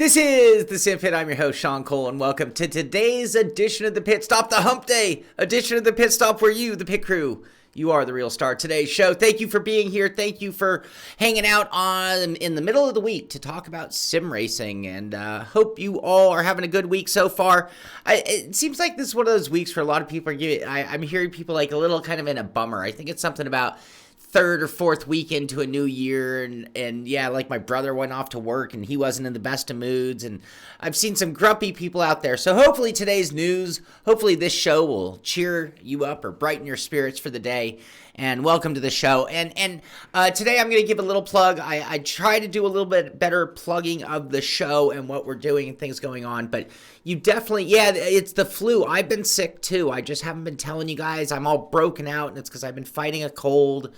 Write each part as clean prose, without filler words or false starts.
This is the Sim Pit. I'm your host, Shaun Cole, and welcome to today's edition of the Pit Stop, the Hump Day edition of the Pit Stop, where you, the pit crew, you are the real star. Today's show. Thank you for being here. Thank you for hanging out in the middle of the week to talk about sim racing, and hope you all are having a good week so far. It seems like this is one of those weeks where a lot of people are I'm hearing people like a little kind of in a bummer. I think it's something about third or fourth week into a new year, and yeah, like my brother went off to work and he wasn't in the best of moods, and I've seen some grumpy people out there. So hopefully today's news, hopefully this show will cheer you up or brighten your spirits for the day. And welcome to the show. And today I'm going to give a little plug. I try to do a little bit better plugging of the show and what we're doing and things going on, but you definitely, yeah, it's the flu. I've been sick too. I just haven't been telling you guys. I'm all broken out, and it's because I've been fighting a cold.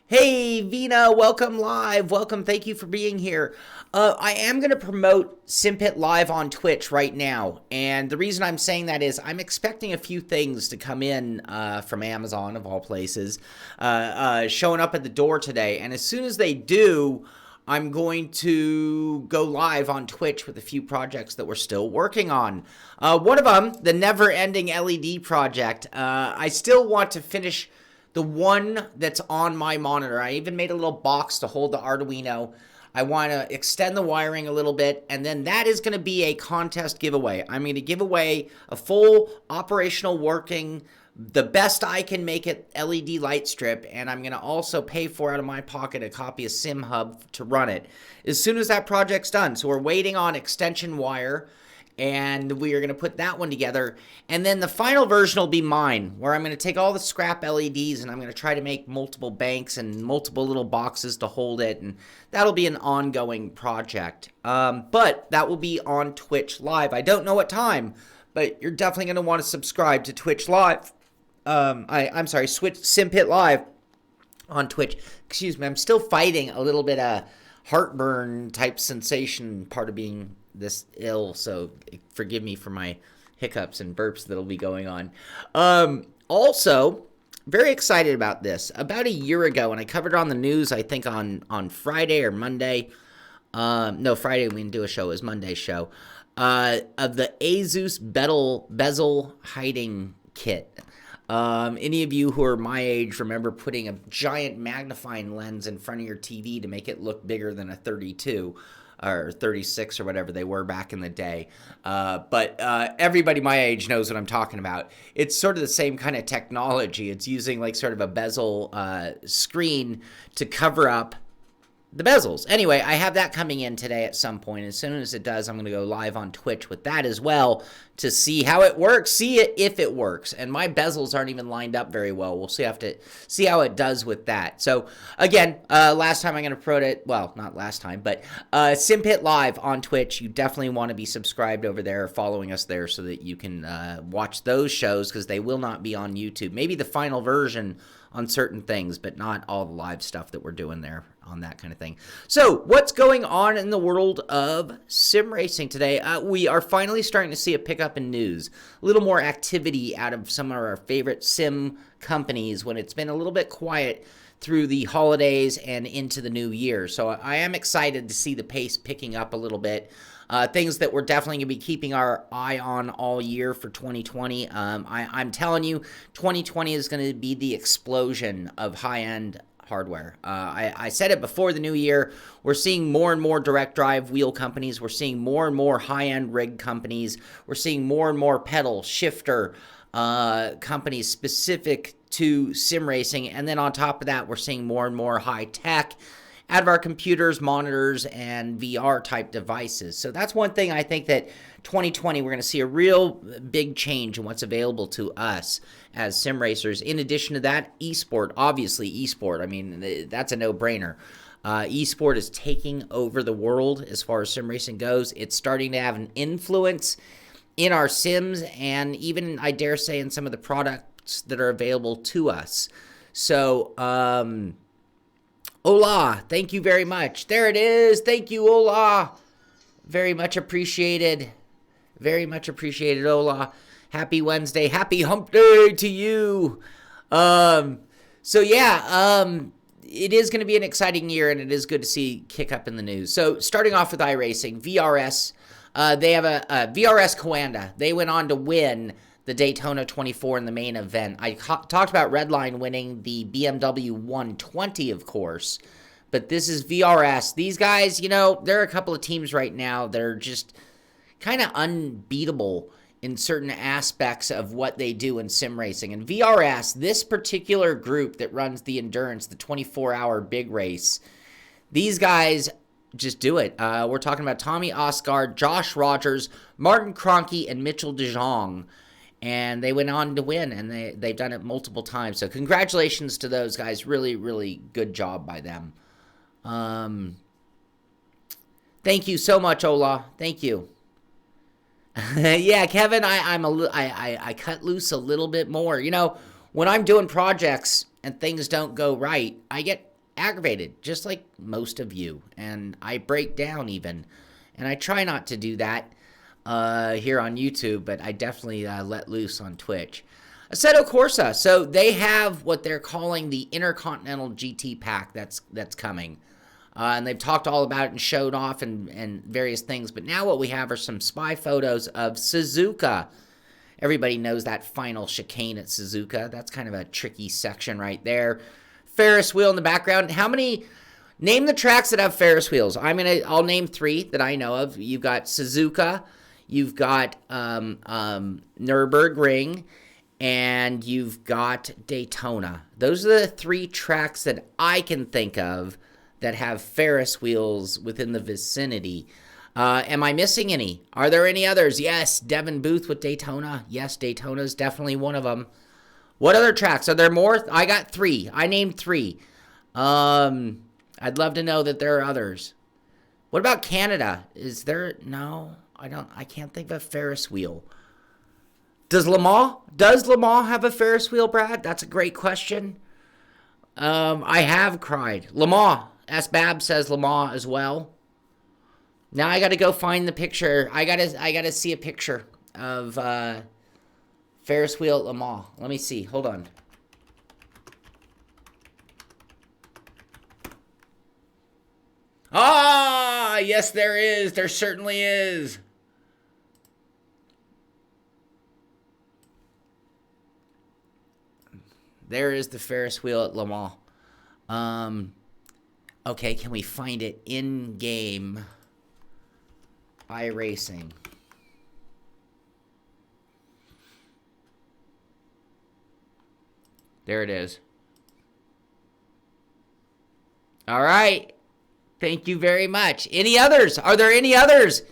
Hey, Vina, welcome live. Welcome. Thank you for being here. I am going to promote SimPit Live on Twitch right now. And the reason I'm saying that is I'm expecting a few things to come in from Amazon, of all places, showing up at the door today. And as soon as they do, I'm going to go live on Twitch with a few projects that we're still working on. One of them, the never-ending LED project. I still want to finish the one that's on my monitor. I even made a little box to hold the Arduino. I want to extend the wiring a little bit, and then that is going to be a contest giveaway. I'm going to give away a full operational working, the best I can make it LED light strip, and I'm going to also pay for out of my pocket a copy of SimHub to run it as soon as that project's done. So we're waiting on extension wire, and we are going to put that one together. And then the final version will be mine, where I'm going to take all the scrap LEDs and I'm going to try to make multiple banks and multiple little boxes to hold it. And that'll be an ongoing project. But that will be on Twitch Live. I don't know what time, but you're definitely going to want to subscribe to Twitch Live. I'm sorry, SimPit Live on Twitch. Excuse me, I'm still fighting a little bit of heartburn type sensation, part of being this ill, so forgive me for my hiccups and burps that'll be going on. Also, very excited about this. About a year ago, and I covered it on the news, I think on Friday or Monday. No, Friday we didn't do a show, it was Monday's show. Of the Asus bezel hiding kit. Any of you who are my age remember putting a giant magnifying lens in front of your TV to make it look bigger than a 32 or 36 or whatever they were back in the day. But everybody my age knows what I'm talking about. It's sort of the same kind of technology. It's using like sort of a bezel screen to cover up the bezels. Anyway, I have that coming in today at some point. As soon as it does, I'm going to go live on Twitch with that as well to see how it works, see it if it works. And my bezels aren't even lined up very well. We'll see how it does with that. So again, last time I'm going to promote it. Well, not last time, but SimPit Live on Twitch. You definitely want to be subscribed over there, following us there, so that you can watch those shows, because they will not be on YouTube. Maybe the final version on certain things, but not all the live stuff that we're doing there on that kind of thing. So what's going on in the world of sim racing today? We are finally starting to see a pickup in news, a little more activity out of some of our favorite sim companies when it's been a little bit quiet through the holidays and into the new year. So I am excited to see the pace picking up a little bit. Things that we're definitely going to be keeping our eye on all year for 2020. I'm telling you, 2020 is going to be the explosion of high-end hardware. I said it before the new year. We're seeing more and more direct drive wheel companies. We're seeing more and more high-end rig companies. We're seeing more and more pedal shifter companies specific to sim racing. And then on top of that, we're seeing more and more high-tech out of our computers, monitors, and VR type devices. So that's one thing I think that 2020, we're going to see a real big change in what's available to us as sim racers. In addition to that, esport, obviously esport. I mean, that's a no-brainer. Esport is taking over the world as far as sim racing goes. It's starting to have an influence in our sims, and even, I dare say, in some of the products that are available to us. So, Hola, thank you very much. There it is. Thank you, Hola. Very much appreciated. Very much appreciated, Hola. Happy Wednesday. Happy hump day to you. So yeah, it is going to be an exciting year, and it is good to see kick up in the news. So starting off with iRacing, VRS, they have a VRS Coanda. They went on to win the Daytona 24 in the main event. I talked about Redline winning the BMW 120, of course, but this is VRS. These guys, you know, there are a couple of teams right now that are just kind of unbeatable in certain aspects of what they do in sim racing. And VRS, this particular group that runs the endurance, the 24-hour big race, these guys just do it. We're talking about Tommy Osgard, Josh Rogers, Martin Kroenke, and Mitchell DeJong. And they went on to win, and they've done it multiple times. So congratulations to those guys. Really, really good job by them. Thank you so much, Ola. Thank you. Yeah, Kevin, I cut loose a little bit more. You know, when I'm doing projects and things don't go right, I get aggravated, just like most of you. And I break down even. And I try not to do that here on YouTube, but I definitely let loose on Twitch. Assetto Corsa, so they have what they're calling the Intercontinental GT Pack that's coming. And they've talked all about it and showed off and various things. But now what we have are some spy photos of Suzuka. Everybody knows that final chicane at Suzuka. That's kind of a tricky section right there. Ferris wheel in the background. How many... Name the tracks that have Ferris wheels. I'll name 3 that I know of. You've got Suzuka, you've got Nürburgring, and you've got Daytona. Those are the 3 tracks that I can think of that have Ferris wheels within the vicinity. Am I missing any? Are there any others? Yes, Devin Booth with Daytona. Yes, Daytona is definitely one of them. What other tracks? Are there more? I got 3. I named 3. I'd love to know that there are others. What about Canada? Is there? No, I can't think of a Ferris wheel. Does Le Mans have a Ferris wheel, Brad? That's a great question. I have cried. Le Mans. S-Bab says Le Mans as well. Now I got to go find the picture. I gotta see a picture of Ferris wheel at Le Mans. Let me see. Hold on. Ah, yes, there is. There certainly is. There is the Ferris wheel at Le Mans. Okay, can we find it in-game iRacing? There it is. All right. Thank you very much. Any others? Are there any others?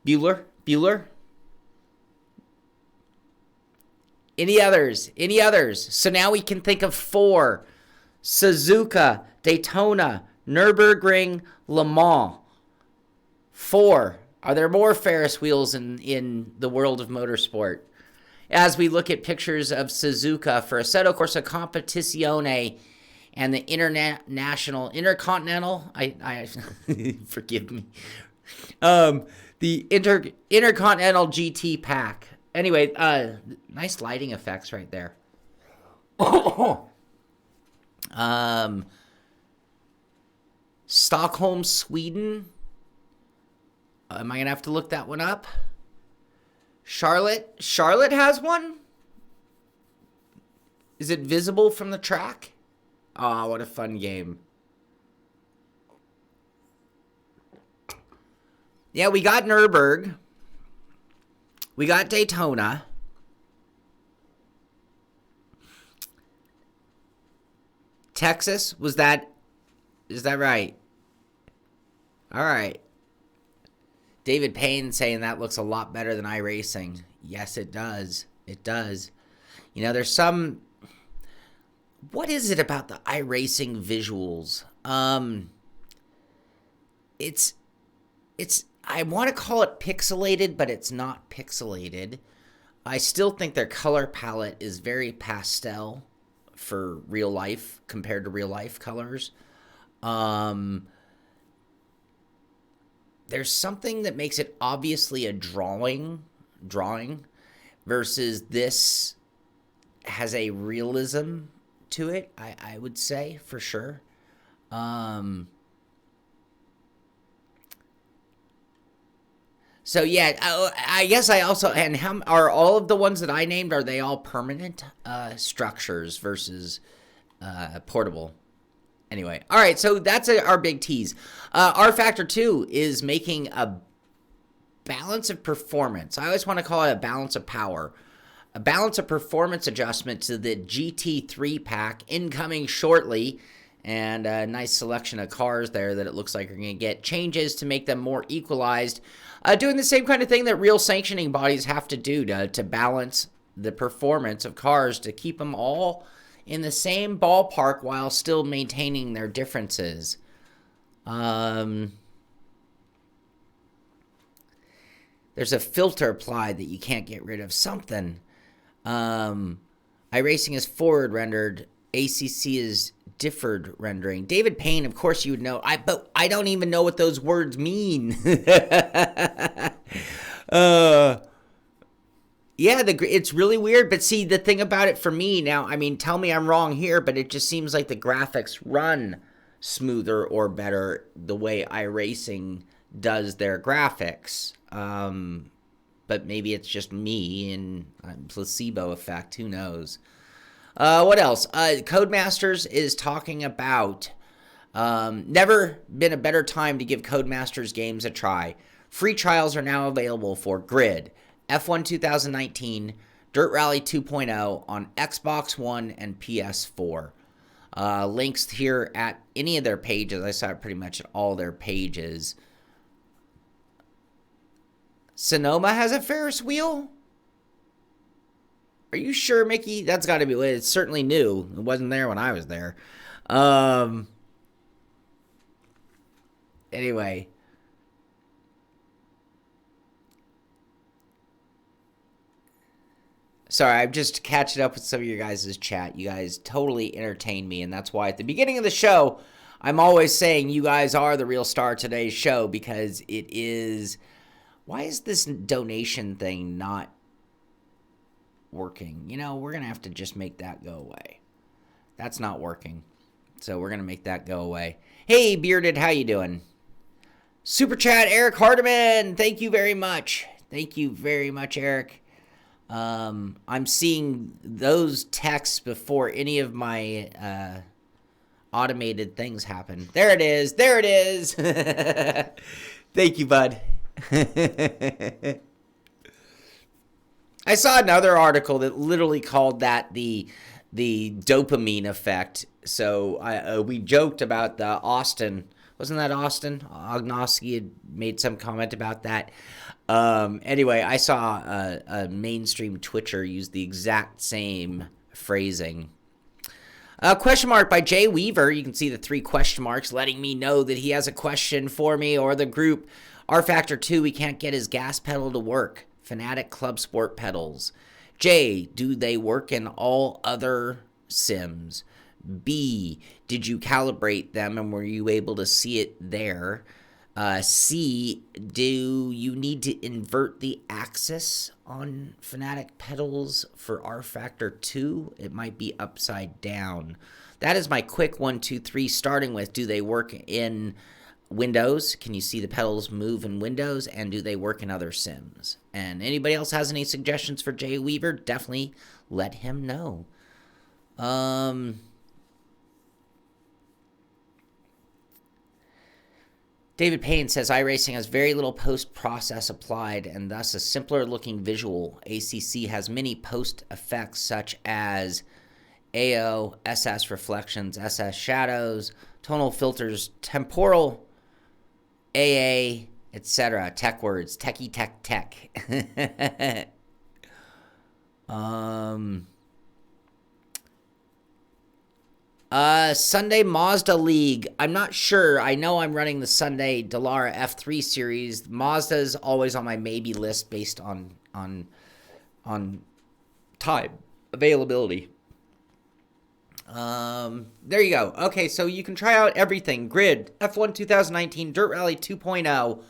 Bueller? Any others? So now we can think of 4. Suzuka, Daytona, Nürburgring, Le Mans. 4. Are there more Ferris wheels in the world of motorsport? As we look at pictures of Suzuka for Assetto Corsa Competizione and the Intercontinental, I forgive me, the Intercontinental GT Pack. Anyway, nice lighting effects right there. Stockholm, Sweden. Am I gonna have to look that one up? Charlotte has one? Is it visible from the track? Oh, what a fun game. Yeah, we got Nürburgring. We got Daytona. Texas, is that right? All right. David Payne saying that looks a lot better than iRacing. Yes, it does. It does. You know, there's some... What is it about the iRacing visuals? It's I want to call it pixelated, but it's not pixelated. I still think their color palette is very pastel for real life compared to real life colors. There's something that makes it obviously a drawing versus this has a realism to it, I would say, for sure. So yeah, I guess I also, and how are all of the ones that I named, are they all permanent structures versus portable? Anyway, all right, so that's our big tease. R Factor 2 is making a balance of performance. I always want to call it a balance of power. A balance of performance adjustment to the GT3 pack incoming shortly. And a nice selection of cars there that it looks like are going to get changes to make them more equalized. Doing the same kind of thing that real sanctioning bodies have to do to balance the performance of cars to keep them all in the same ballpark while still maintaining their differences. There's a filter applied that you can't get rid of. Something. iRacing is forward rendered. ACC is differed rendering. David Payne, of course you would know. But I don't even know what those words mean. Yeah, it's really weird. But see, the thing about it for me now, I mean, tell me I'm wrong here, but it just seems like the graphics run smoother or better the way iRacing does their graphics. But maybe it's just me and placebo effect. Who knows? What else? Codemasters is talking about never been a better time to give Codemasters games a try. Free trials are now available for Grid, F1 2019, Dirt Rally 2.0 on Xbox One and PS4. Links here at any of their pages. I saw it pretty much at all their pages. Sonoma has a Ferris wheel? Are you sure, Mickey? That's got to be, it's certainly new. It wasn't there when I was there. Anyway. Sorry, I'm just catching up with some of your guys' chat. You guys totally entertain me, and that's why at the beginning of the show, I'm always saying you guys are the real star of today's show, because it is... Why is this donation thing not working? You know, we're going to have to just make that go away. That's not working. So we're going to make that go away. Hey, Bearded, how you doing? Super chat, Eric Hardiman. Thank you very much. Thank you very much, Eric. I'm seeing those texts before any of my automated things happen. There it is. There it is. Thank you, bud. I saw another article that literally called that the dopamine effect. So we joked about the Austin. Wasn't that Austin? Ognosky had made some comment about that. Anyway, I saw a mainstream Twitcher use the exact same phrasing. Question mark by Jay Weaver. You can see the 3 question marks letting me know that he has a question for me or the group. R Factor 2, we can't get his gas pedal to work. Fanatic Club Sport pedals. J, do they work in all other sims? B, did you calibrate them and were you able to see it there? C, do you need to invert the axis on Fanatic pedals for R Factor 2? It might be upside down. That is my quick 1, 2, 3, starting with, do they work in Windows? Can you see the pedals move in Windows? And do they work in other sims? And anybody else has any suggestions for Jay Weaver, definitely let him know. David Payne says iRacing has very little post-process applied and thus a simpler looking visual. ACC has many post effects such as AO, SS reflections, SS shadows, tonal filters, temporal, AA, etc. Tech words. Techie tech tech. Sunday Mazda League. I'm not sure. I know I'm running the Sunday Dallara F3 series. Mazda's always on my maybe list based on time availability. There you go. Okay, so you can try out everything. Grid, F1 2019, Dirt Rally 2.0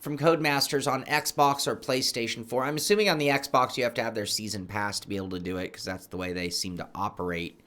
from Codemasters on Xbox or PlayStation 4. I'm assuming on the Xbox you have to have their season pass to be able to do it because that's the way they seem to operate.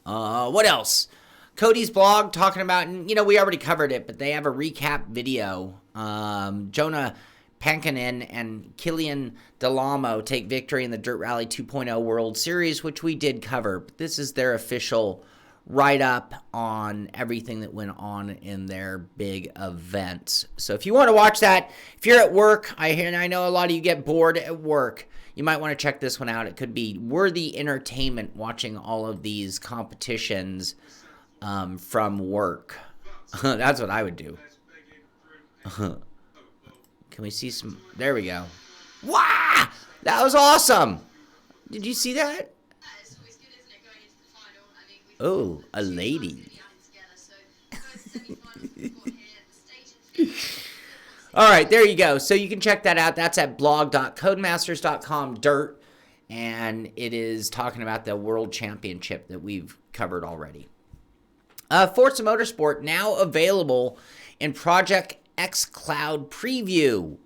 What else? Cody's blog talking about, and we already covered it, but they have a recap video. Jonah Pankinen and Killian Delamo take victory in the Dirt Rally 2.0 World Series, which we did cover. But this is their official write-up on everything that went on in their big events. So if you want to watch that, if you're at work, I know a lot of you get bored at work, you might want to check this one out. It could be worthy entertainment watching all of these competitions from work. That's what I would do. Can we see some? There we go. Wow! That was awesome! Did you see that? Oh, a lady. All right, there you go. So you can check that out. That's at blog.codemasters.com dirt, and it is talking about the World Championship that we've covered already. Forza Motorsport now available in Project X Cloud preview.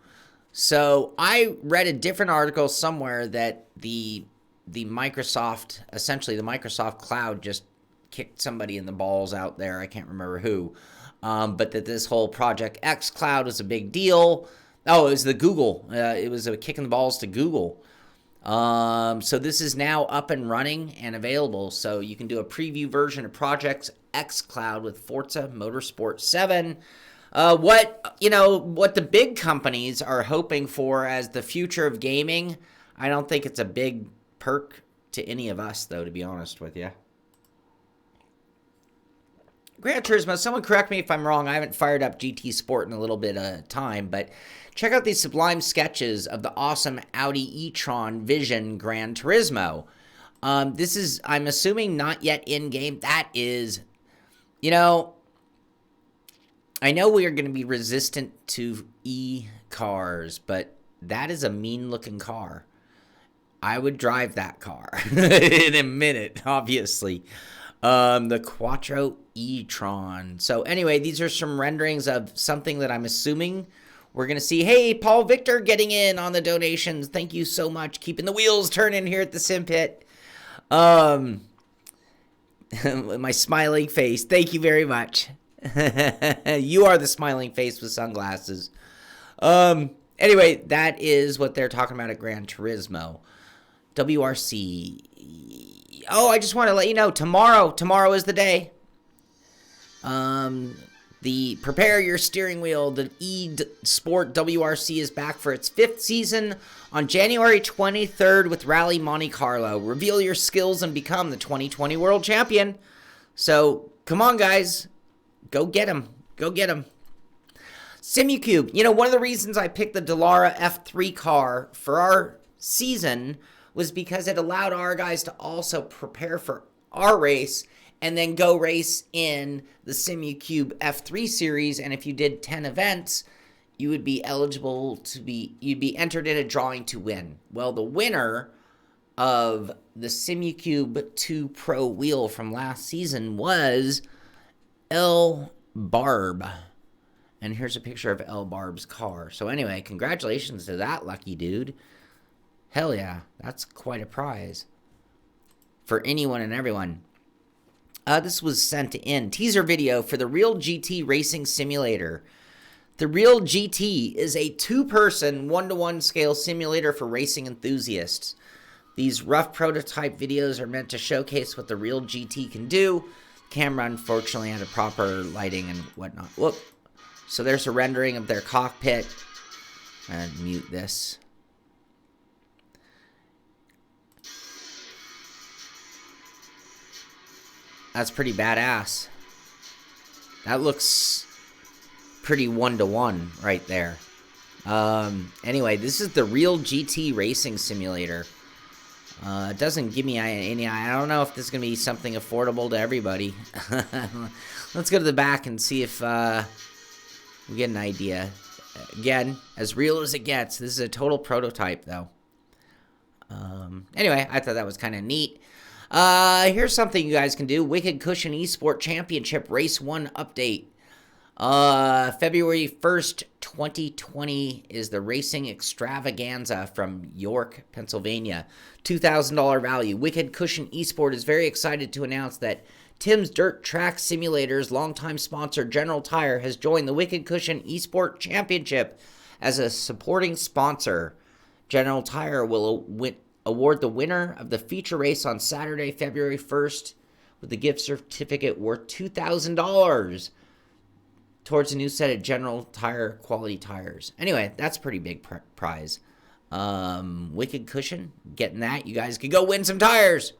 So I read a different article somewhere that the Microsoft, essentially the Microsoft Cloud, just kicked somebody in the balls out there. I can't remember who. But that this whole Project X Cloud was a big deal. Oh, it was the Google. It was a kick in the balls to Google. So this is now up and running and available. So you can do a preview version of Project X Cloud with Forza Motorsport 7. What the big companies are hoping for as the future of gaming, I don't think it's a big perk to any of us, though, to be honest with you. Gran Turismo, someone correct me if I'm wrong. I haven't fired up GT Sport in a little bit of time, but check out these sublime sketches of the awesome Audi e-tron Vision Gran Turismo. This is, I'm assuming, not yet in-game. That is, I know we are going to be resistant to e-cars, but that is a mean-looking car. I would drive that car in a minute, obviously. The Quattro e-tron. So anyway, these are some renderings of something that I'm assuming we're going to see. Hey, Paul Victor getting in on the donations. Thank you so much. Keeping the wheels turning here at the Sim Pit. My smiling face. Thank you very much. You are the smiling face with sunglasses. Anyway, that is what they're talking about at Gran Turismo. WRC. Oh, I just want to let you know, tomorrow is the day. The Prepare Your Steering Wheel, the eSport WRC is back for its 5th season on January 23rd with Rally Monte Carlo. Reveal your skills and become the 2020 World Champion. So, come on, guys. Go get him. Go get him. SimUCube. One of the reasons I picked the Dallara F3 car for our season was because it allowed our guys to also prepare for our race and then go race in the SimUCube F3 series. And if you did 10 events, you would be eligible you'd be entered in a drawing to win. Well, the winner of the SimUCube 2 Pro wheel from last season was L Barb. And here's a picture of L Barb's car. So anyway, congratulations to that lucky dude. Hell yeah, that's quite a prize for anyone and everyone. This was sent in. Teaser video for the Real GT Racing Simulator. The Real GT is a 2-person, 1-to-1 scale simulator for racing enthusiasts. These rough prototype videos are meant to showcase what the Real GT can do. Camera, unfortunately, had a proper lighting and whatnot. Whoop. So there's a rendering of their cockpit. And mute this. That's pretty badass. That looks pretty 1-to-1 right there. Anyway, this is the Real GT Racing Simulator. It doesn't give me any... I don't know if this is going to be something affordable to everybody. Let's go to the back and see if we get an idea. Again, as real as it gets. This is a total prototype, though. Anyway, I thought that was kind of neat. Here's something you guys can do. Wicked Cushion Esport Championship Race 1 update. February 1st, 2020 is the Racing Extravaganza from York, Pennsylvania. $2,000 value. Wicked Cushion Esport is very excited to announce that Tim's Dirt Track Simulator's longtime sponsor, General Tire, has joined the Wicked Cushion Esport Championship as a supporting sponsor. General Tire will award the winner of the feature race on Saturday, February 1st, with a gift certificate worth $2,000 towards a new set of General Tire quality tires. Anyway, that's a pretty big prize. Wicked Cushion, getting that. You guys could go win some tires.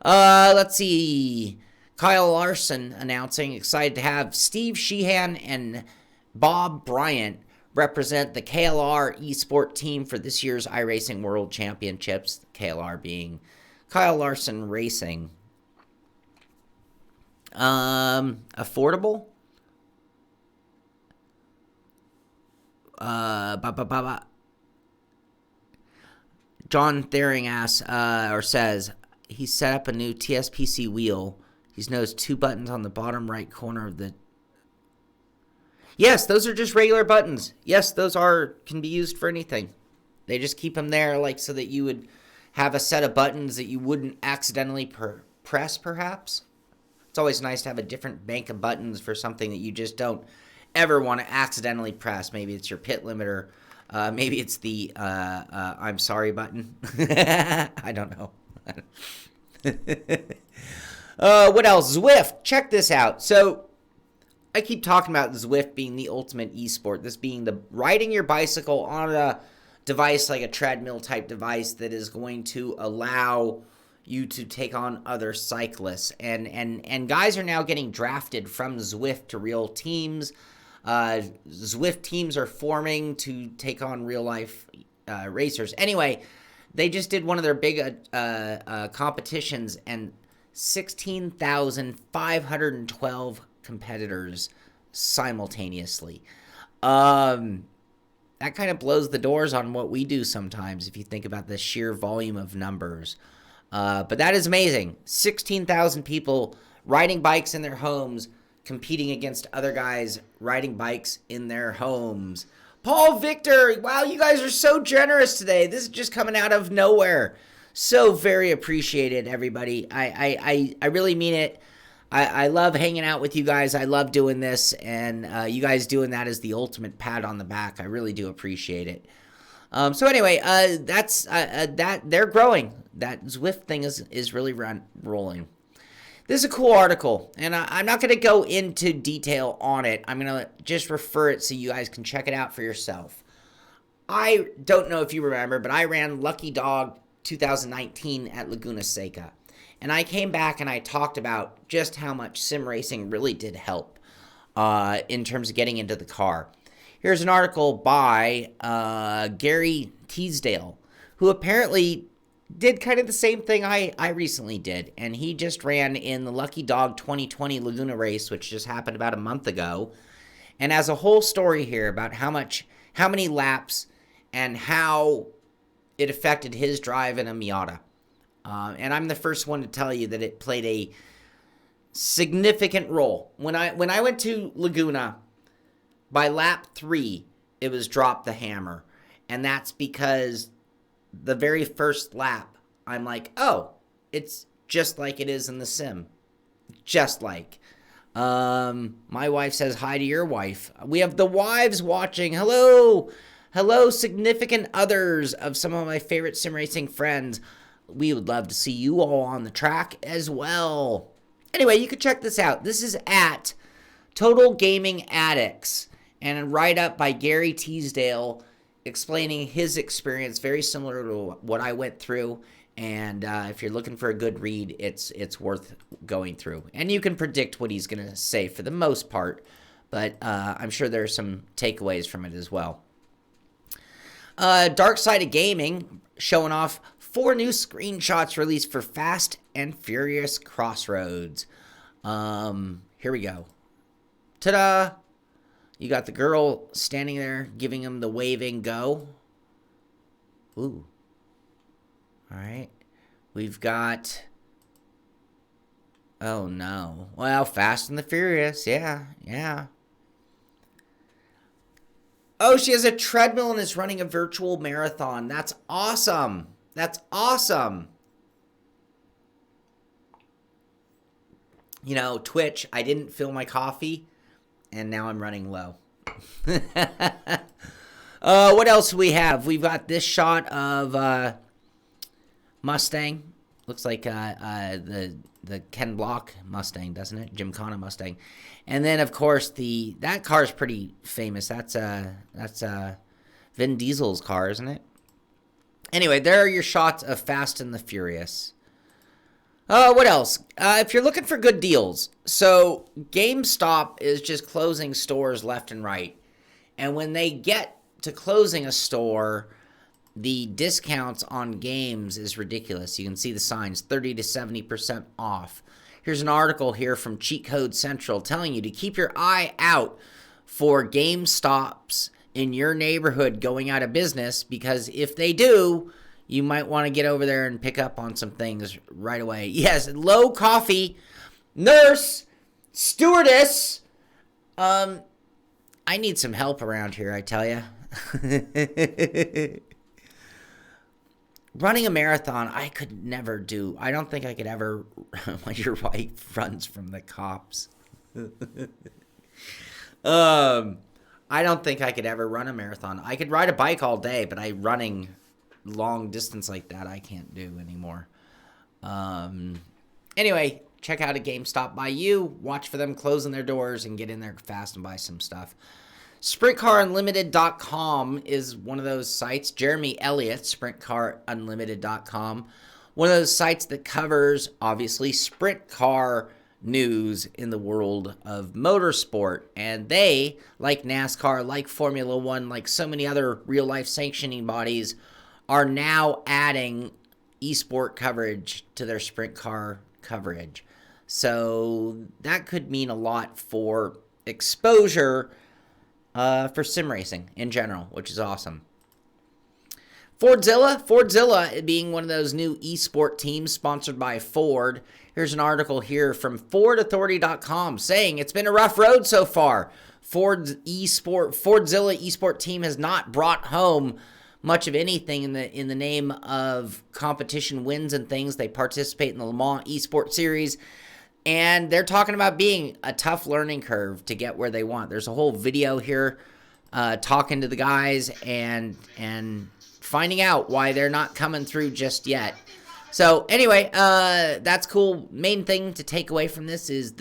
Let's see. Kyle Larson announcing, excited to have Steve Sheehan and Bob Bryant represent the KLR eSport team for this year's iRacing World Championships. KLR being Kyle Larson Racing. Affordable? John Thering asks, or says, he set up a new TSPC wheel. He's noticed 2 buttons on the bottom right corner of the... Yes, those are just regular buttons. Yes, those can be used for anything. They just keep them there like so that you would have a set of buttons that you wouldn't accidentally press, perhaps. It's always nice to have a different bank of buttons for something that you just don't ever want to accidentally press. Maybe it's your pit limiter. Maybe it's the I'm sorry button. I don't know. What else? Zwift. Check this out. So I keep talking about Zwift being the ultimate esport. This being the riding your bicycle on a device like a treadmill type device that is going to allow you to take on other cyclists. And guys are now getting drafted from Zwift to real teams. Zwift teams are forming to take on real life racers. Anyway, they just did one of their big competitions, and 16,512 competitors simultaneously. That kind of blows the doors on what we do sometimes if you think about the sheer volume of numbers. But that is amazing. 16,000 people riding bikes in their homes, competing against other guys riding bikes in their homes. Paul Victor, wow, you guys are so generous today. This is just coming out of nowhere. So very appreciated, everybody. I really mean it. I love hanging out with you guys. I love doing this, and you guys doing that is the ultimate pat on the back. I really do appreciate it. So anyway, that's that they're growing. That Zwift thing is really rolling. This is a cool article, and I'm not going to go into detail on it. I'm going to just refer it so you guys can check it out for yourself. I don't know if you remember, but I ran Lucky Dog 2019 at Laguna Seca. And I came back and I talked about just how much sim racing really did help in terms of getting into the car. Here's an article by Gary Teasdale, who apparently did kind of the same thing I recently did. And he just ran in the Lucky Dog 2020 Laguna race, which just happened about a month ago. And has a whole story here about how many laps and how it affected his drive in a Miata. And I'm the first one to tell you that it played a significant role. When I went to Laguna, by lap 3, it was drop the hammer. And that's because the very first lap, I'm like, oh, it's just like it is in the sim. Just like. My wife says hi to your wife. We have the wives watching. Hello. Hello, significant others of some of my favorite sim racing friends. We would love to see you all on the track as well. Anyway, you can check this out. This is at Total Gaming Addicts, and a write-up by Gary Teasdale explaining his experience, very similar to what I went through. And if you're looking for a good read, it's worth going through. And you can predict what he's going to say for the most part, but I'm sure there are some takeaways from it as well. Dark Side of Gaming showing off 4 new screenshots released for Fast and Furious Crossroads. Here we go. Ta-da! You got the girl standing there giving him the waving go. Ooh. All right. We've got... Oh, no. Well, Fast and the Furious. Yeah. Oh, she has a treadmill and is running a virtual marathon. That's awesome. That's awesome. You know, Twitch, I didn't fill my coffee, and now I'm running low. What else do we have? We've got this shot of Mustang. Looks like the Ken Block Mustang, doesn't it? Gymkhana Mustang. And then, of course, that car is pretty famous. That's Vin Diesel's car, isn't it? Anyway, there are your shots of Fast and the Furious. What else? If you're looking for good deals, so GameStop is just closing stores left and right. And when they get to closing a store, the discounts on games is ridiculous. You can see the signs, 30 to 70% off. Here's an article here from Cheat Code Central telling you to keep your eye out for GameStops in your neighborhood going out of business, because if they do, you might want to get over there and pick up on some things right away. Yes, low coffee, nurse, stewardess. I need some help around here, I tell you. Running a marathon, I could never do. I don't think I could ever, when your wife runs from the cops. I don't think I could ever run a marathon. I could ride a bike all day, but running long distance like that, I can't do anymore. Anyway, check out a GameStop by you. Watch for them closing their doors and get in there fast and buy some stuff. SprintCarUnlimited.com is one of those sites. Jeremy Elliott, SprintCarUnlimited.com. One of those sites that covers, obviously, sprint car news in the world of motorsport. And they, like NASCAR, like Formula One, like so many other real-life sanctioning bodies, are now adding esport coverage to their sprint car coverage. So that could mean a lot for exposure for sim racing in general, which is awesome. Fordzilla being one of those new eSport teams sponsored by Ford. Here's an article here from FordAuthority.com saying it's been a rough road so far. Fordzilla eSport team has not brought home much of anything in the name of competition wins and things. They participate in the Le Mans eSport series, and they're talking about being a tough learning curve to get where they want. There's a whole video here talking to the guys and finding out why they're not coming through just yet. So anyway, that's cool. Main thing to take away from this is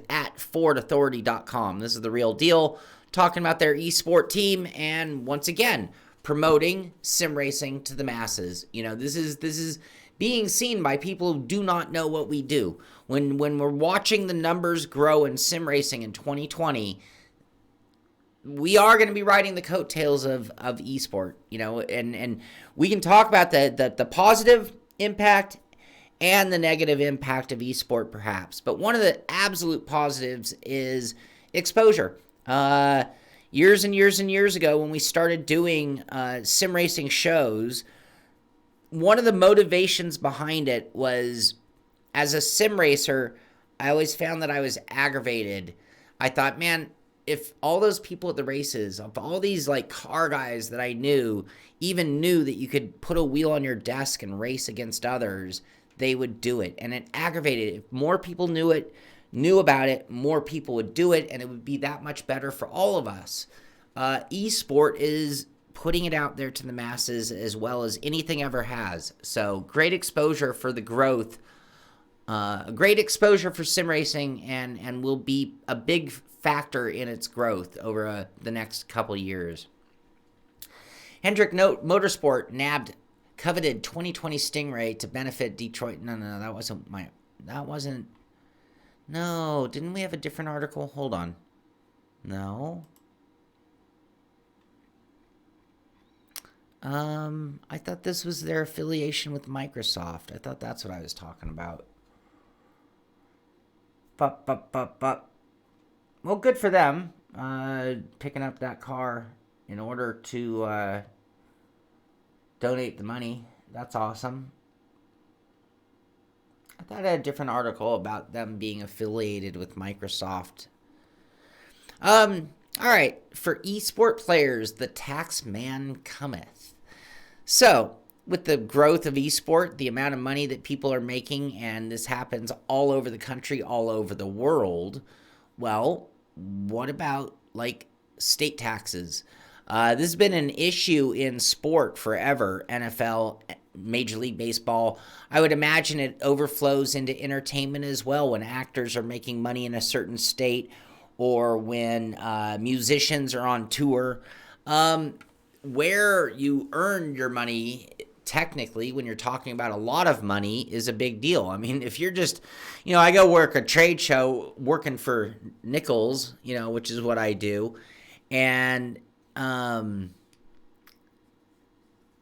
at FordAuthority.com. This is the real deal, talking about their esport team, and once again, promoting sim racing to the masses. You know, this is being seen by people who do not know what we do. When we're watching the numbers grow in sim racing in 2020, we are going to be riding the coattails of esport, you know, and we can talk about the positive impact and the negative impact of esport perhaps. But one of the absolute positives is exposure. Years and years and years ago, when we started doing sim racing shows, one of the motivations behind it was, as a sim racer, I always found that I was aggravated. I thought, man, if all those people at the races, of all these like car guys that I knew, even knew that you could put a wheel on your desk and race against others, they would do it. And it aggravated. If more people knew about it, more people would do it, and it would be that much better for all of us. Esport is putting it out there to the masses as well as anything ever has. So great exposure for the growth, great exposure for sim racing, and will be a big factor in its growth over the next couple years. Hendrick Motorsport nabbed coveted 2020 Stingray to benefit Detroit. No, didn't we have a different article? Hold on. No. I thought this was their affiliation with Microsoft. I thought that's what I was talking about. Well, good for them, picking up that car in order to donate the money. That's awesome. I thought I had a different article about them being affiliated with Microsoft. All right, for esport players, the tax man cometh. So, with the growth of esport, the amount of money that people are making, and this happens all over the country, all over the world, well, what about, like, state taxes? This has been an issue in sport forever. NFL, Major League Baseball. I would imagine it overflows into entertainment as well when actors are making money in a certain state or when musicians are on tour. Where you earn your money, technically, when you're talking about a lot of money, is a big deal. I mean, if you're just, I go work a trade show working for nickels, which is what I do. And,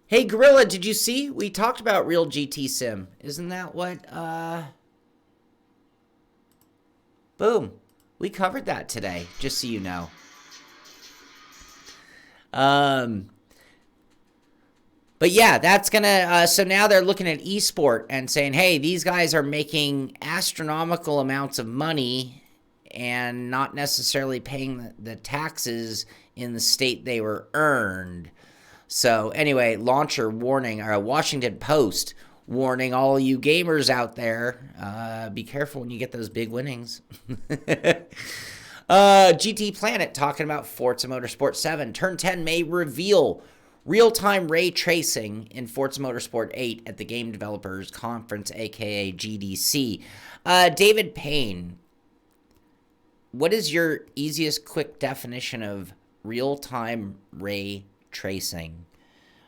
hey, Gorilla, did you see? We talked about Real GT Sim. Isn't that what, boom. We covered that today, just so you know. But yeah, that's gonna, so now they're looking at esport and saying, hey, these guys are making astronomical amounts of money and not necessarily paying the taxes in the state they were earned. So anyway, launcher warning, or Washington Post warning all you gamers out there, be careful when you get those big winnings. GT Planet talking about Forza Motorsport 7. Turn 10 may reveal RealTime Ray Tracing in Forza Motorsport 8 at the Game Developers Conference, aka GDC. David Payne, what is your easiest quick definition of real-time ray tracing?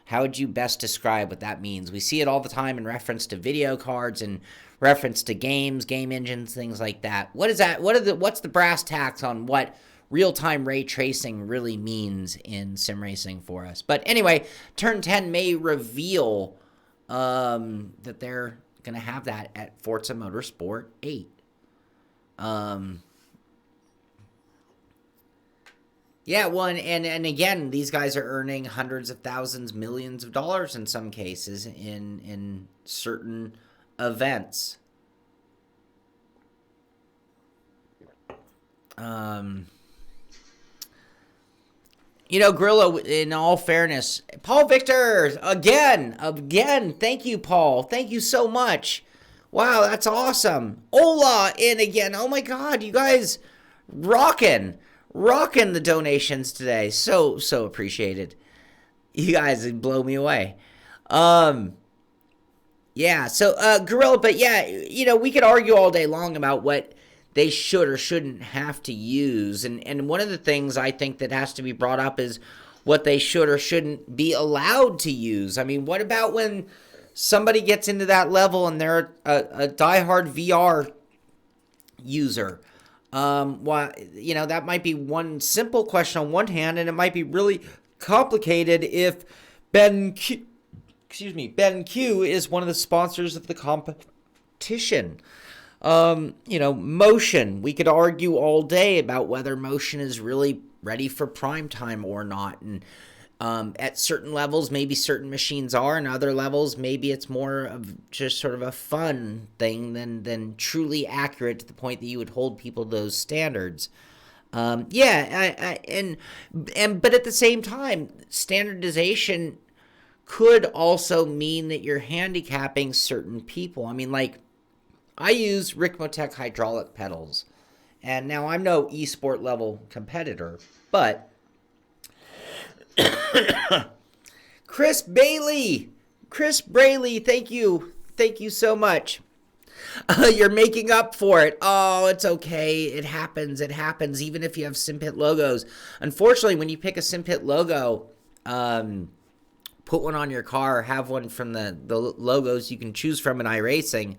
How would you best describe what that means? We see it all the time in reference to video cards and reference to games, game engines, things like that. What is that? What's the brass tacks on what real-time ray tracing really means in sim racing for us? But anyway, Turn 10 may reveal that they're going to have that at Forza Motorsport 8. Yeah, well, and again, these guys are earning hundreds of thousands, millions of dollars in some cases in certain events. Grillo, in all fairness, Paul Victor, again, thank you, Paul. Thank you so much. Wow, that's awesome. Ola in again. Oh my God, you guys rocking the donations today. So appreciated. You guys blow me away. Yeah, so Gorilla, but yeah, we could argue all day long about what they should or shouldn't have to use. And one of the things I think that has to be brought up is what they should or shouldn't be allowed to use. I mean, what about when somebody gets into that level and they're a diehard VR user? That might be one simple question on one hand, and it might be really complicated if Ben Q is one of the sponsors of the competition. Motion. We could argue all day about whether motion is really ready for prime time or not. And at certain levels, maybe certain machines are, and other levels, maybe it's more of just sort of a fun thing than truly accurate to the point that you would hold people to those standards. But at the same time, standardization could also mean that you're handicapping certain people. I mean, like, I use Ricmotech hydraulic pedals, and now I'm no esport level competitor, but Chris Braley, thank you so much. You're making up for it. Oh, it's okay. It happens, even if you have SimPit logos. Unfortunately, when you pick a SimPit logo, put one on your car, have one from the logos you can choose from in iRacing,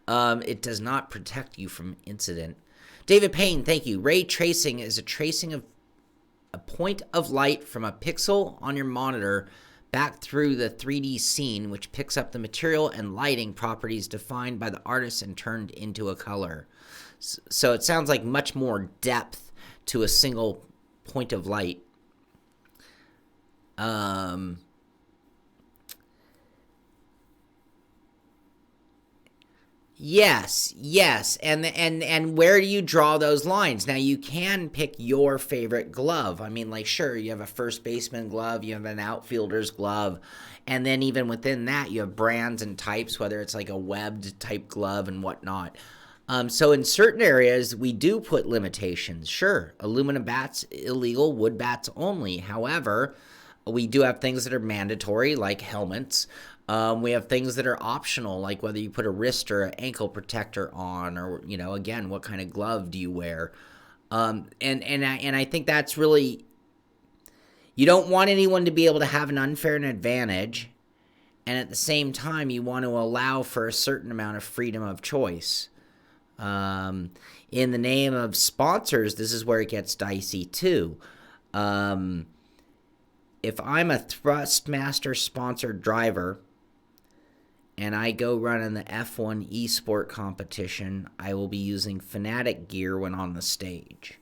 it does not protect you from incident. David Payne, thank you. Ray tracing is a tracing of a point of light from a pixel on your monitor back through the 3D scene, which picks up the material and lighting properties defined by the artist and turned into a color. So it sounds like much more depth to a single point of light. Yes, and where do you draw those lines? Now you can pick your favorite glove. I mean, like, sure, you have a first baseman glove, you have an outfielder's glove, and then even within that, you have brands and types, whether it's like a webbed type glove and whatnot. So in certain areas, we do put limitations. Sure, aluminum bats illegal, wood bats only. However, we do have things that are mandatory, like helmets. We have things that are optional, like whether you put a wrist or an ankle protector on, or, you know, again, what kind of glove do you wear? And I think that's really, you don't want anyone to be able to have an unfair advantage, and at the same time, you want to allow for a certain amount of freedom of choice. In the name of sponsors, this is where it gets dicey too. If I'm a Thrustmaster sponsored driver and I go run in the F1 eSport competition, I will be using Fanatic gear when on the stage.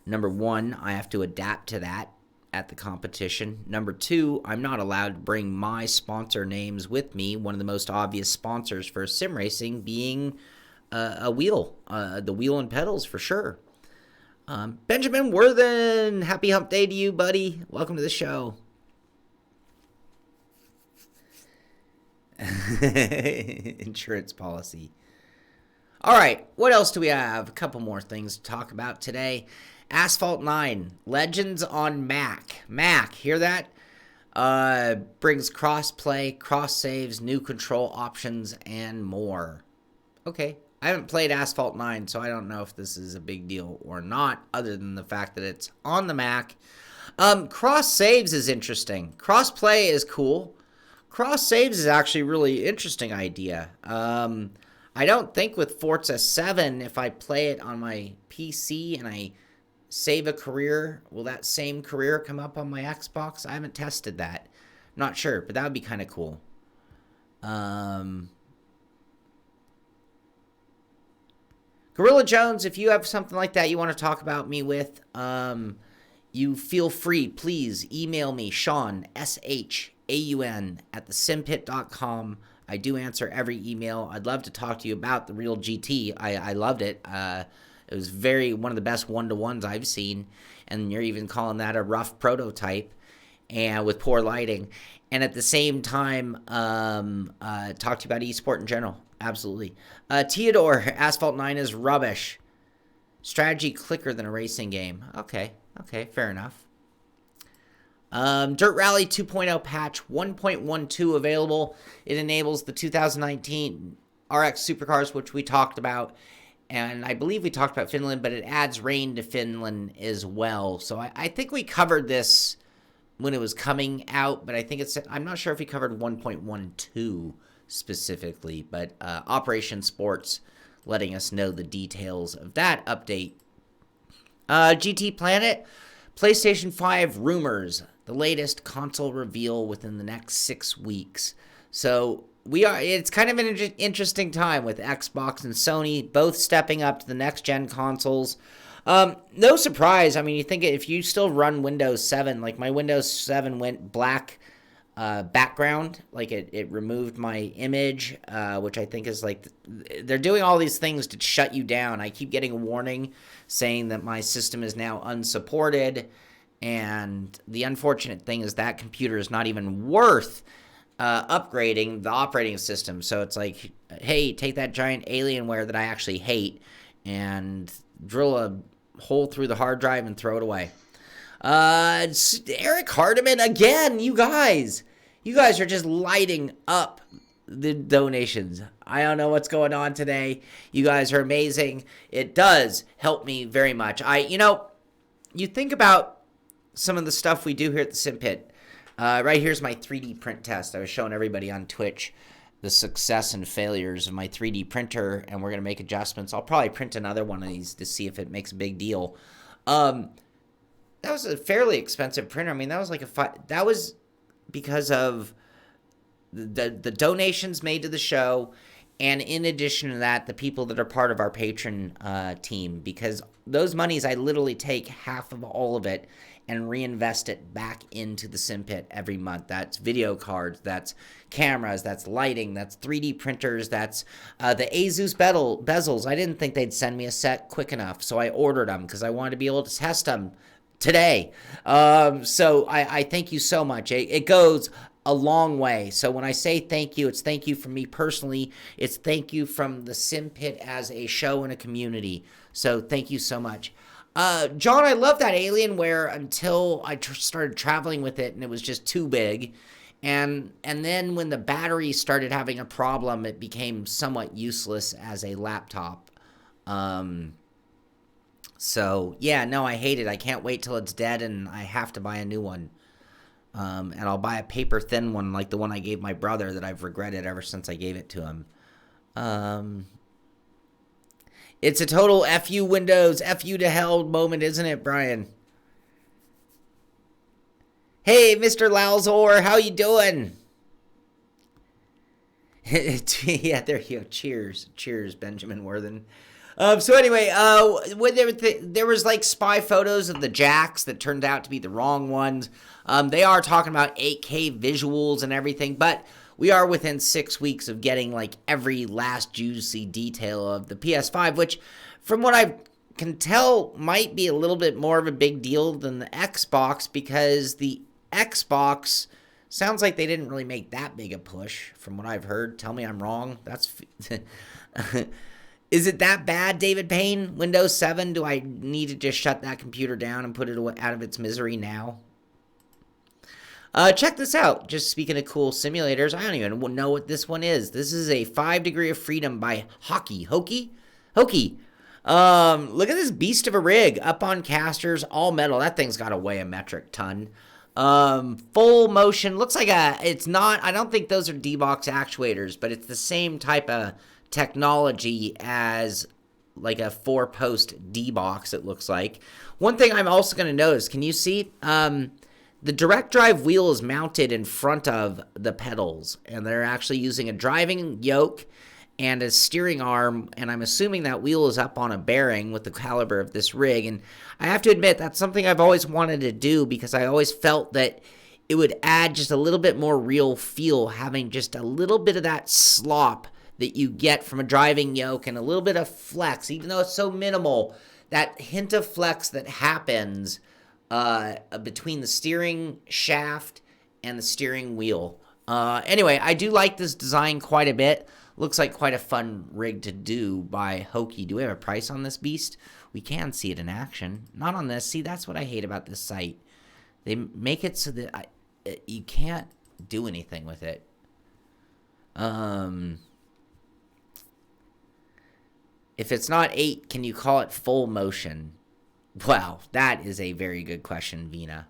Number one, I have to adapt to that at the competition. Number two, I'm not allowed to bring my sponsor names with me. One of the most obvious sponsors for sim racing being a wheel, the wheel and pedals for sure. Benjamin Worthen, happy hump day to you, buddy. Welcome to the show. Insurance policy. All right, what else do we have? A couple more things to talk about today. Asphalt 9, Legends on Mac. Mac, hear that? Brings cross-play, cross-saves, new control options, and more. Okay. I haven't played Asphalt 9, so I don't know if this is a big deal or not, other than the fact that it's on the Mac. Cross saves is interesting. Cross play is cool. Cross saves is actually a really interesting idea. I don't think with Forza 7, if I play it on my PC and I save a career, will that same career come up on my Xbox? I haven't tested that. Not sure, but that would be kind of cool. Gorilla Jones, if you have something like that you want to talk about me with, you feel free. Please email me, Shaun, SHAUN, at thesimpit.com. I do answer every email. I'd love to talk to you about the Real GT. I loved it. It was one of the best one-to-ones I've seen, and you're even calling that a rough prototype and with poor lighting. And at the same time, talk to you about eSport in general. Absolutely. Theodore, Asphalt 9 is rubbish. Strategy clicker than a racing game. Okay, fair enough. Dirt Rally 2.0 patch 1.12 available. It enables the 2019 RX supercars, which we talked about. And I believe we talked about Finland, but it adds rain to Finland as well. So I think we covered this when it was coming out, but I'm not sure if we covered 1.12 specifically, but Operation Sports letting us know the details of that update. GT Planet, PlayStation 5 rumors, the latest console reveal within the next 6 weeks. So it's kind of an interesting time with Xbox and Sony both stepping up to the next gen consoles. No surprise. I mean, you think if you still run Windows 7, like my Windows 7 went black background, like it removed my image, which I think is like, they're doing all these things to shut you down. I keep getting a warning saying that my system is now unsupported, and the unfortunate thing is that computer is not even worth upgrading the operating system. So it's like, hey, take that giant Alienware that I actually hate and drill a hole through the hard drive and throw it away. Eric Hardiman again, you guys are just lighting up the donations. I don't know what's going on today. You guys are amazing. It does help me very much. You think about some of the stuff we do here at the Sim Pit. Right here's my 3D print test. I was showing everybody on Twitch the success and failures of my 3D printer, and we're going to make adjustments. I'll probably print another one of these to see if it makes a big deal. That was a fairly expensive printer. I mean, that was like that was because of the donations made to the show, and in addition to that, the people that are part of our patron team, because those monies, I literally take half of all of it and reinvest it back into the sim pit every month. That's video cards, that's cameras, that's lighting, that's 3D printers, that's the Asus bezels. I didn't think they'd send me a set quick enough, so I ordered them because I wanted to be able to test them today. So I thank you so much. It goes a long way. So when I say thank you, it's thank you from me personally. It's thank you from the Sim Pit as a show and a community. So thank you so much. John, I love that Alienware until I started traveling with it and it was just too big. And then when the battery started having a problem, it became somewhat useless as a laptop. So yeah, no, I hate it. I can't wait till it's dead and I have to buy a new one. And I'll buy a paper thin one like the one I gave my brother that I've regretted ever since I gave it to him. It's a total F you Windows, F you to hell moment, isn't it, Brian? Hey, Mr. Lalzor, how you doing? Yeah, there you go. Cheers. Cheers, Benjamin Worthen. So anyway, when there was like spy photos of the jacks that turned out to be the wrong ones. They are talking about 8K visuals and everything, but we are within 6 weeks of getting like every last juicy detail of the PS5, which from what I can tell might be a little bit more of a big deal than the Xbox, because the Xbox sounds like they didn't really make that big a push from what I've heard. Tell me I'm wrong. That's... Is it that bad, David Payne? Windows 7? Do I need to just shut that computer down and put it out of its misery now? Check this out. Just speaking of cool simulators, I don't even know what this one is. This is a 5 Degree of Freedom by HokeyPokey. Look at this beast of a rig. Up on casters, all metal. That thing's got to weigh a metric ton. Full motion. Looks like it's not, I don't think those are D-Box actuators, but it's the same type of technology as like a 4-post D-Box, it looks like. One thing I'm also going to notice, can you see? The direct drive wheel is mounted in front of the pedals, and they're actually using a driving yoke and a steering arm, and I'm assuming that wheel is up on a bearing with the caliber of this rig. And I have to admit, that's something I've always wanted to do, because I always felt that it would add just a little bit more real feel, having just a little bit of that slop that you get from a driving yoke and a little bit of flex, even though it's so minimal, that hint of flex that happens between the steering shaft and the steering wheel. Anyway, I do like this design quite a bit. Looks like quite a fun rig to do by Hokey. Do we have a price on this beast? We can see it in action. Not on this. See, that's what I hate about this site. They make it so that you can't do anything with it. If it's not 8, can you call it full motion? Wow, that is a very good question, Vina.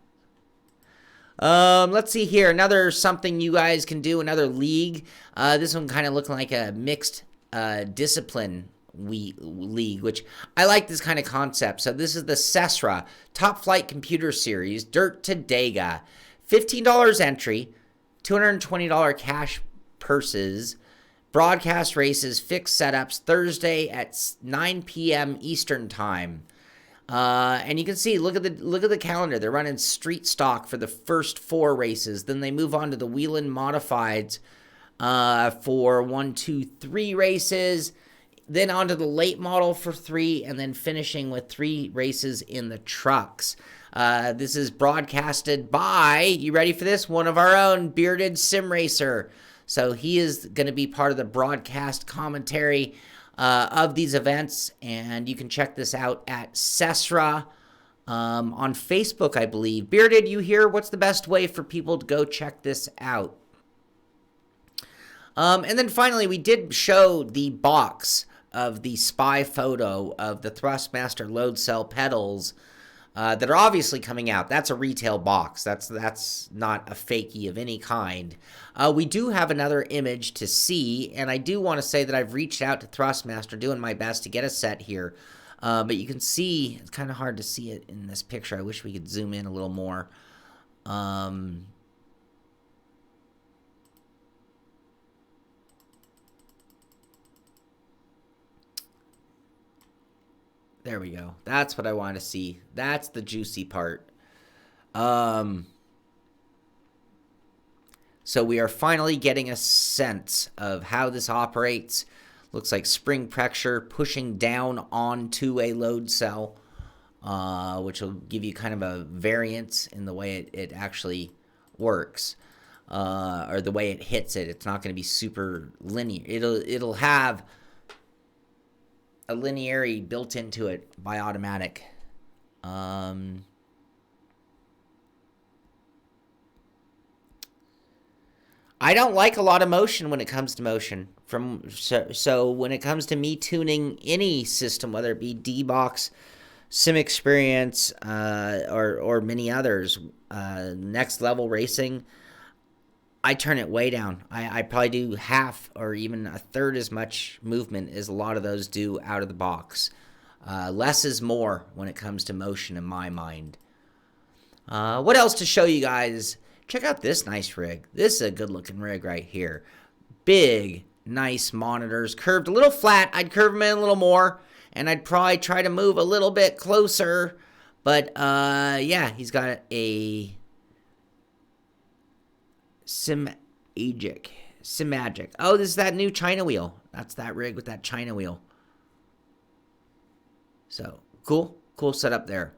Let's see here. Another something you guys can do, another league. This one kind of looking like a mixed discipline league, which I like this kind of concept. So this is the Strava Top Flight Computer Series, Dirt to Dega. $15 entry, $220 cash purses, broadcast races, fixed setups, Thursday at 9 p.m. Eastern Time. And you can see, look at the calendar. They're running street stock for the first 4 races. Then they move on to the Whelen Modifieds for 1, 2, 3 races. Then onto the late model for 3, and then finishing with 3 races in the trucks. This is broadcasted by, you ready for this? One of our own, Bearded Sim Racer. So he is going to be part of the broadcast commentary of these events, and you can check this out at Strava on Facebook, I believe. Bearded, you here? What's the best way for people to go check this out? And then finally, we did show the box of the spy photo of the Thrustmaster load cell pedals that are obviously coming out. That's a retail box. That's not a fakie of any kind. We do have another image to see, and I do want to say that I've reached out to Thrustmaster, doing my best to get a set here. But you can see, it's kind of hard to see it in this picture. I wish we could zoom in a little more. There we go. That's what I want to see. That's the juicy part. So we are finally getting a sense of how this operates. Looks like spring pressure pushing down onto a load cell, which will give you kind of a variance in the way it actually works, or the way it hits it. It's not going to be super linear. It'll have a linearity built into it by automatic. I don't like a lot of motion when it comes to motion. So when it comes to me tuning any system, whether it be D-Box, SimXperience, or many others, Next Level Racing, I turn it way down. I probably do half or even a third as much movement as a lot of those do out of the box. Less is more when it comes to motion in my mind. What else to show you guys? Check out this nice rig. This is a good looking rig right here. Big, nice monitors. Curved a little flat. I'd curve them in a little more. And I'd probably try to move a little bit closer. But, yeah, he's got a SimMagic. Oh, this is that new China wheel. That's that rig with that China wheel. So, cool setup there.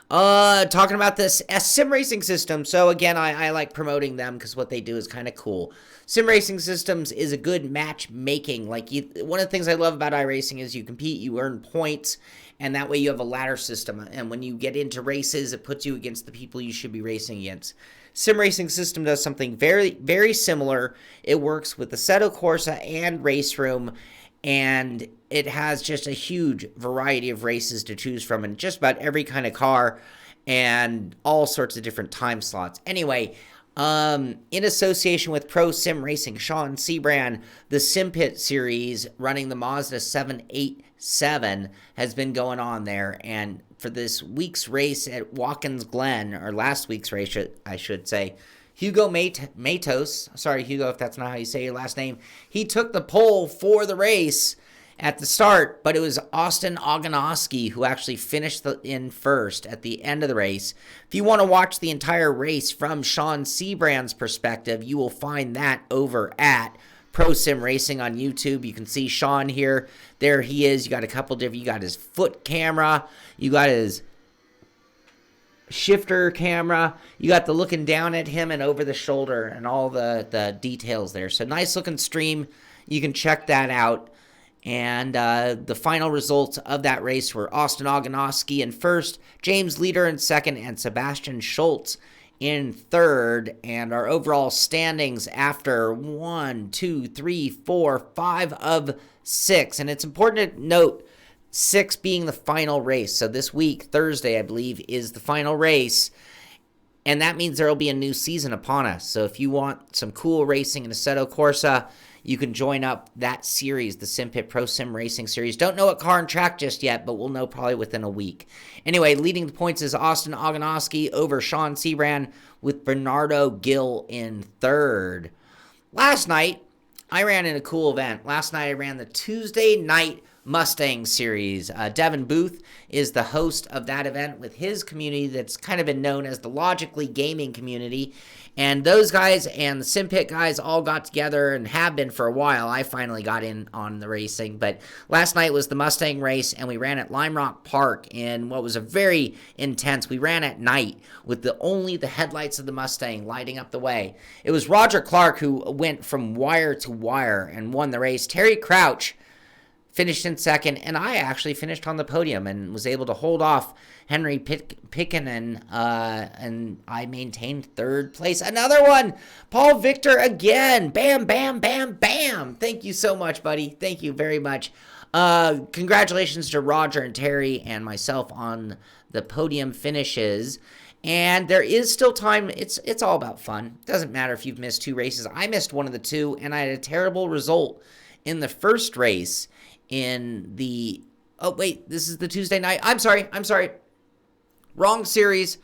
Talking about this sim racing system. So again, I like promoting them because what they do is kind of cool. Sim racing systems is a good matchmaking. Like one of the things I love about iRacing is you compete, you earn points, and that way you have a ladder system. And when you get into races, it puts you against the people you should be racing against. Sim racing system does something very, very similar. It works with Assetto, Corsa, and Race Room. And it has just a huge variety of races to choose from in just about every kind of car and all sorts of different time slots. Anyway, in association with Pro Sim Racing, Shaun Cole, the SimPit series running the Mazda 787 has been going on there. And for this week's race at Watkins Glen, or last week's race, I should say, Hugo Matos, sorry, Hugo, if that's not how you say your last name, he took the pole for the race at the start, but it was Austin Ogonowski who actually finished in first at the end of the race. If you want to watch the entire race from Shaun Cole's perspective, you will find that over at Pro Sim Racing on YouTube. You can see Shaun here. There he is. You got a couple different, you got his foot camera, you got his shifter camera, you got the looking down at him and over the shoulder and all the details there. So nice looking stream. You can check that out. And the final results of that race were Austin Ogonowski in first, James Leader in second, and Sebastian Schultz in third. And our overall standings after 1, 2, 3, 4, 5 of 6. And it's important to note 6 being the final race. So this week, Thursday, I believe, is the final race. And that means there will be a new season upon us. So if you want some cool racing in Assetto Corsa, you can join up that series, the SimPit Pro Sim Racing series. Don't know what car and track just yet, but we'll know probably within a week. Anyway, leading the points is Austin Ogonowski over Shaun Cole with Bernardo Gil in third. Last night, I ran in a cool event. Last night, I ran the Tuesday night Mustang series. Devin Booth is the host of that event with his community that's kind of been known as the Logically Gaming community. And those guys and the SimPit guys all got together and have been for a while. I finally got in on the racing. But last night was the Mustang race, and we ran at Lime Rock Park in what was a very intense. We ran at night with only the headlights of the Mustang lighting up the way. It was Roger Clark who went from wire to wire and won the race. Terry Crouch finished in second, and I actually finished on the podium and was able to hold off Henry Pickenen, and I maintained third place. Another one, Paul Victor again. Bam, bam, bam, bam. Thank you so much, buddy. Thank you very much. Congratulations to Roger and Terry and myself on the podium finishes. And there is still time. It's all about fun. Doesn't matter if you've missed 2 races. I missed one of the 2, and I had a terrible result in the first race in the... Oh, wait, this is the Tuesday night. I'm sorry. Wrong series.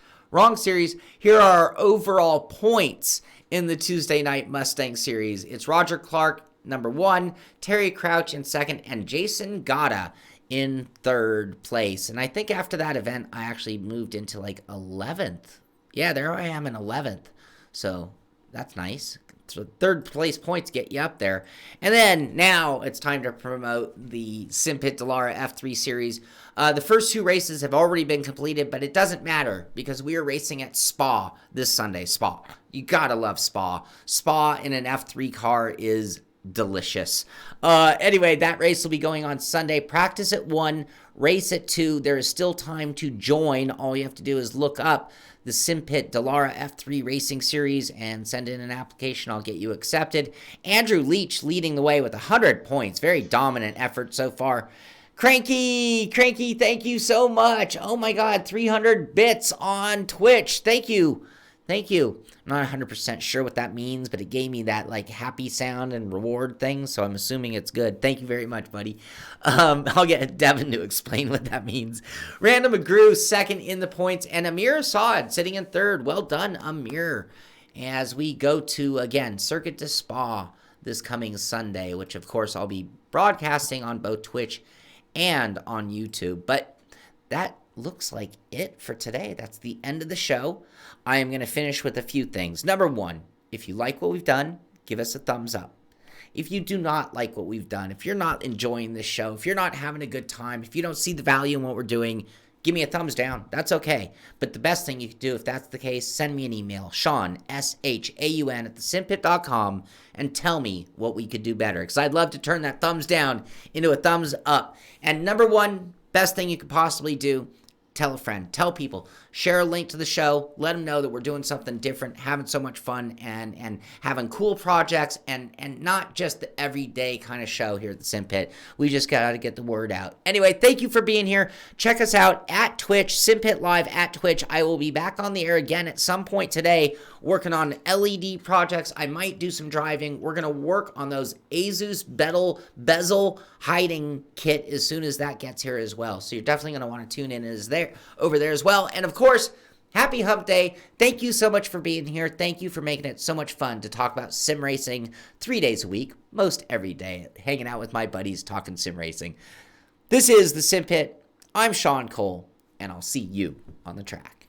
Here are our overall points in the Tuesday night Mustang series. It's Roger Clark, number 1, Terry Crouch in second, and Jason Gata in third place. And I think after that event, I actually moved into like 11th. Yeah, there I am in 11th. So that's nice. So third place points get you up there. And then now it's time to promote the SimPit Dallara F3 series. The first 2 races have already been completed, but it doesn't matter because we are racing at Spa this Sunday. Spa. You gotta love Spa. Spa in an F3 car is delicious. Anyway, that race will be going on Sunday. Practice at 1, race at 2. There is still time to join. All you have to do is look up the SimPit Dallara F3 Racing Series and send in an application. I'll get you accepted. Andrew Leach leading the way with 100 points. Very dominant effort so far. Cranky, thank you so much. Oh my God, 300 bits on Twitch. Thank you. I'm not 100% sure what that means, but it gave me that like happy sound and reward thing, so I'm assuming it's good. Thank you very much, buddy. I'll get Devin to explain what that means. Random McGrew second in the points, and Amir Assad sitting in third. Well done, Amir. As we go to, again, Circuit de Spa this coming Sunday, which of course I'll be broadcasting on both Twitch and on YouTube. But that looks like it for today. That's the end of the show. I am going to finish with a few things. Number 1, if you like what we've done, give us a thumbs up. If you do not like what we've done, if you're not enjoying this show, if you're not having a good time, if you don't see the value in what we're doing, give me a thumbs down. That's okay. But the best thing you can do, if that's the case, send me an email, Shaun, SHAUN, @thesimpit.com, and tell me what we could do better. Because I'd love to turn that thumbs down into a thumbs up. And number 1, best thing you could possibly do, tell a friend, tell people, share a link to the show, let them know that we're doing something different, having so much fun, and having cool projects, and not just the everyday kind of show here at the SimPit. We just got to get the word out. Anyway, thank you for being here. Check us out at Twitch, SimPit Live at Twitch. I will be back on the air again at some point today, working on LED projects. I might do some driving. We're going to work on those Asus bezel hiding kit as soon as that gets here as well. So you're definitely going to want to tune in over there as well. And of course, happy hump day. Thank you so much for being here. Thank you for making it so much fun to talk about sim racing 3 days a week, most every day, hanging out with my buddies talking sim racing. This is the SimPit. I'm Shaun Cole, and I'll see you on the track.